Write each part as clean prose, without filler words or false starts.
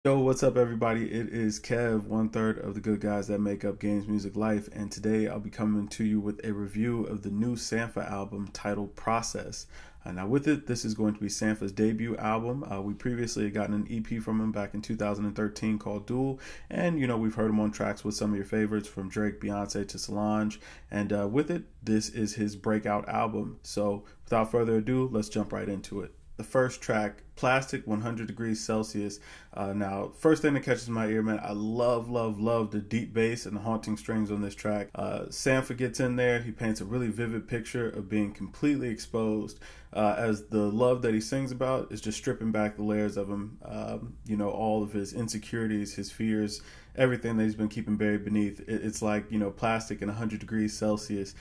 Yo, what's up, everybody? It is Kev, one third of the good guys that make up games, music, life, and today I'll be coming to you with a review of the new Sampha album titled Process. Now, with it, this is going to be Sampha's debut album. We previously had gotten an EP from him back in 2013 called Duel, and we've heard him on tracks with some of your favorites from Drake, Beyonce to Solange. And with it, this is his breakout album. So, without further ado, let's jump right into it. The first track, Plastic, 100 Degrees Celsius. Now, first thing that catches my ear, man, I love the deep bass and the haunting strings on this track. Sampha gets in there. He paints a really vivid picture of being completely exposed, as the love that he sings about is just stripping back the layers of him. All of his insecurities, his fears, everything that he's been keeping buried beneath. It's like, plastic in 100 degrees Celsius,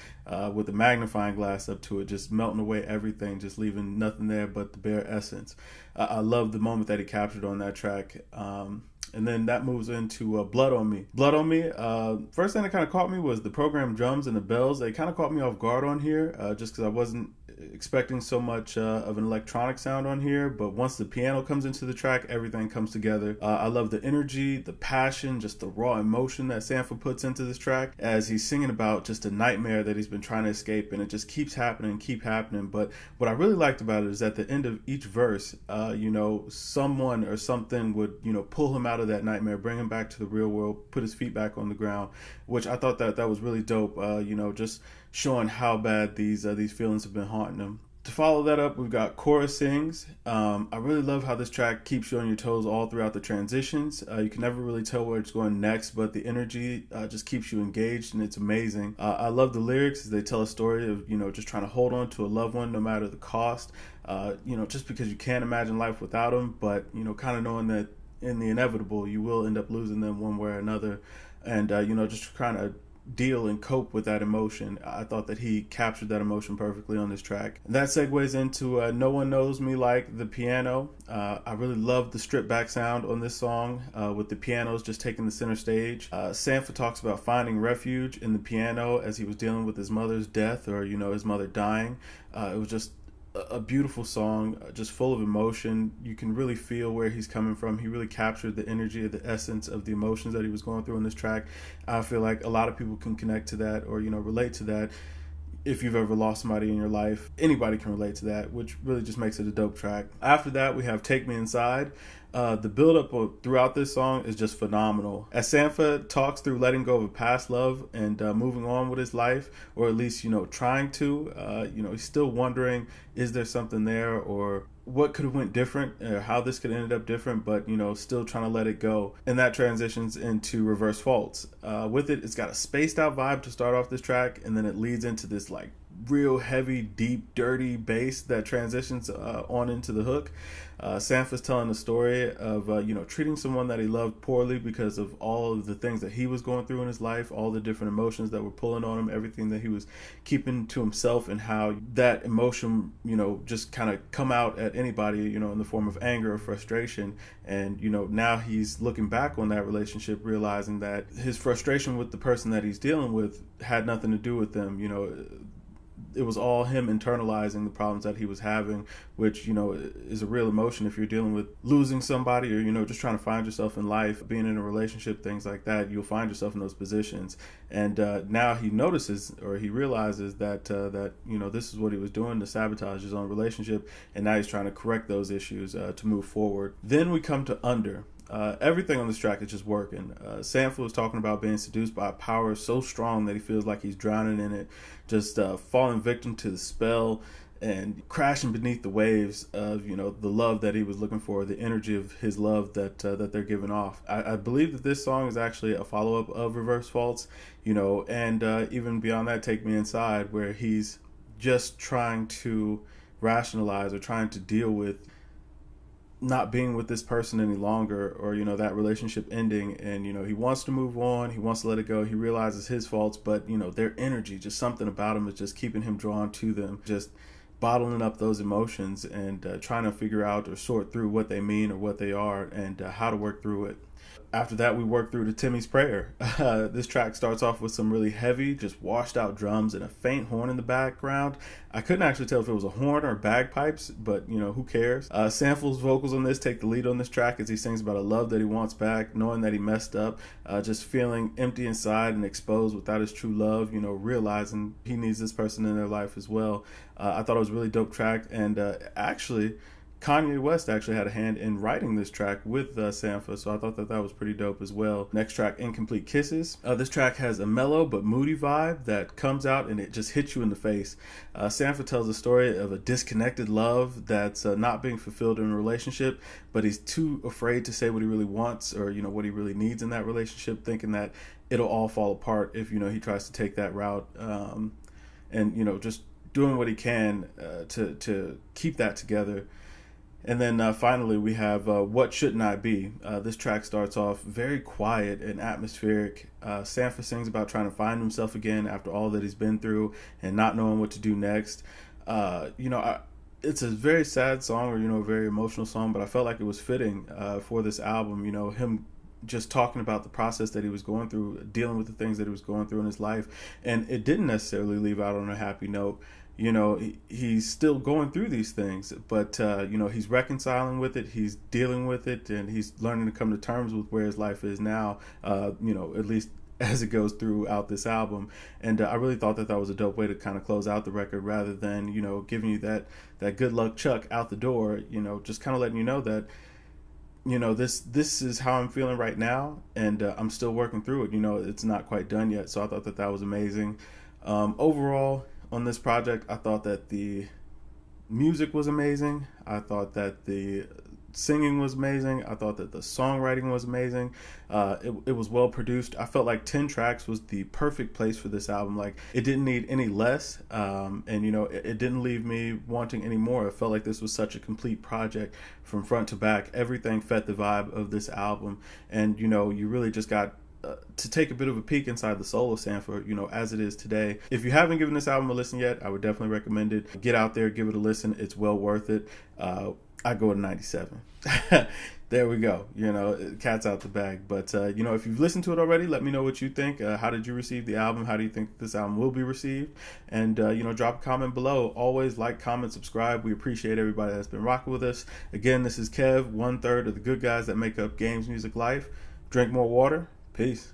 with a magnifying glass up to it, just melting away everything, just leaving nothing there but the bare essence. I love the moment that he captured on that track. And then that moves into Blood on Me. Blood on Me, first thing that kind of caught me was the programmed drums and the bells. They kind of caught me off guard on here, just because I wasn't expecting so much of an electronic sound on here. But once the piano comes into the track, everything comes together. I love the energy, the passion, just the raw emotion that Sampha puts into this track as he's singing about just a nightmare that he's been trying to escape, and it just keeps happening. But what I really liked about it is at the end of each verse, someone or something would, pull him out of that nightmare, bring him back to the real world, put his feet back on the ground, which I thought that was really dope. Just showing how bad these feelings have been haunting him. To follow that up, we've got Chorus Sings. I really love how this track keeps you on your toes all throughout the transitions. You can never really tell where it's going next, but the energy just keeps you engaged, and it's amazing. I love the lyrics as they tell a story of, just trying to hold on to a loved one no matter the cost. Just because you can't imagine life without them, but, kind of knowing that in the inevitable, you will end up losing them one way or another. And, just trying to deal and cope with that emotion. I thought that he captured that emotion perfectly on this track. And that segues into No One Knows Me Like the Piano. I really love the stripped back sound on this song, with the pianos just taking the center stage. Sampha talks about finding refuge in the piano as he was dealing with his mother's death, or his mother dying. It was just a beautiful song, just full of emotion. You can really feel where he's coming from. He really captured the energy, the essence of the emotions that he was going through in this track. I feel like a lot of people can connect to that, or relate to that. If you've ever lost somebody in your life, anybody can relate to that, which really just makes it a dope track. After that, we have Take Me Inside. The build-up throughout this song is just phenomenal. As Sampha talks through letting go of a past love and moving on with his life, or at least, trying to, he's still wondering, is there something there, or what could have went different, or how this could have ended up different, but, still trying to let it go. And that transitions into Reverse Faults. With it, it's got a spaced out vibe to start off this track, and then it leads into this, like, real heavy, deep, dirty bass that transitions on into the hook. Sampha's telling the story of treating someone that he loved poorly because of all of the things that he was going through in his life, all the different emotions that were pulling on him, everything that he was keeping to himself, and how that emotion just kind of come out at anybody in the form of anger or frustration. And now he's looking back on that relationship, realizing that his frustration with the person that he's dealing with had nothing to do with them. It was all him internalizing the problems that he was having, which, is a real emotion if you're dealing with losing somebody, or, just trying to find yourself in life, being in a relationship, things like that. You'll find yourself in those positions. And now he notices, or he realizes that, this is what he was doing to sabotage his own relationship. And now he's trying to correct those issues to move forward. Then we come to Under. Everything on this track is just working. Sampha was talking about being seduced by a power so strong that he feels like he's drowning in it, just falling victim to the spell and crashing beneath the waves of the love that he was looking for, the energy of his love that they're giving off. I believe that this song is actually a follow-up of Reverse Faults, and even beyond that, Take Me Inside, where he's just trying to rationalize or trying to deal with not being with this person any longer, or that relationship ending, and he wants to move on, he wants to let it go, he realizes his faults, but their energy, just something about him is just keeping him drawn to them, just bottling up those emotions and trying to figure out or sort through what they mean or what they are, and how to work through it. After that, we work through to Timmy's Prayer. This track starts off with some really heavy, just washed out drums and a faint horn in the background. I couldn't actually tell if it was a horn or bagpipes, but who cares? Sampha's vocals on this take the lead on this track as he sings about a love that he wants back, knowing that he messed up, just feeling empty inside and exposed without his true love, realizing he needs this person in their life as well. I thought it was a really dope track, and actually, Kanye West actually had a hand in writing this track with Sampha, so I thought that was pretty dope as well. Next track, Incomplete Kisses. This track has a mellow but moody vibe that comes out and it just hits you in the face. Sampha tells a story of a disconnected love that's not being fulfilled in a relationship, but he's too afraid to say what he really wants or what he really needs in that relationship, thinking that it'll all fall apart if he tries to take that route, and just doing what he can to keep that together. And then finally, we have What Shouldn't I Be? This track starts off very quiet and atmospheric. Sampha sings about trying to find himself again after all that he's been through and not knowing what to do next. It's a very sad song, or a very emotional song, but I felt like it was fitting for this album. Him just talking about the process that he was going through, dealing with the things that he was going through in his life, and it didn't necessarily leave out on a happy note. He's still going through these things, but he's reconciling with it, he's dealing with it, and he's learning to come to terms with where his life is now, at least as it goes throughout this album. And I really thought that was a dope way to kind of close out the record, rather than giving you that good luck Chuck out the door, just kind of letting you know that this is how I'm feeling right now, and I'm still working through it. It's not quite done yet. So I thought that was amazing. Overall, on this project, I thought that the music was amazing. I thought that the singing was amazing. I thought that the songwriting was amazing. It was well produced. I felt like 10 tracks was the perfect place for this album. Like, it didn't need any less, and it didn't leave me wanting any more. I felt like this was such a complete project from front to back. Everything fit the vibe of this album, and you really just got to take a bit of a peek inside the soul of Sampha, as it is today. If you haven't given this album a listen yet, I would definitely recommend it. Get out there, give it a listen. It's well worth it. I go to 97. There we go. Cat's out the bag. But, if you've listened to it already, let me know what you think. How did you receive the album? How do you think this album will be received? And, drop a comment below. Always like, comment, subscribe. We appreciate everybody that's been rocking with us. Again, this is Kev, 1/3 of the good guys that make up Games Music Life. Drink more water. Peace.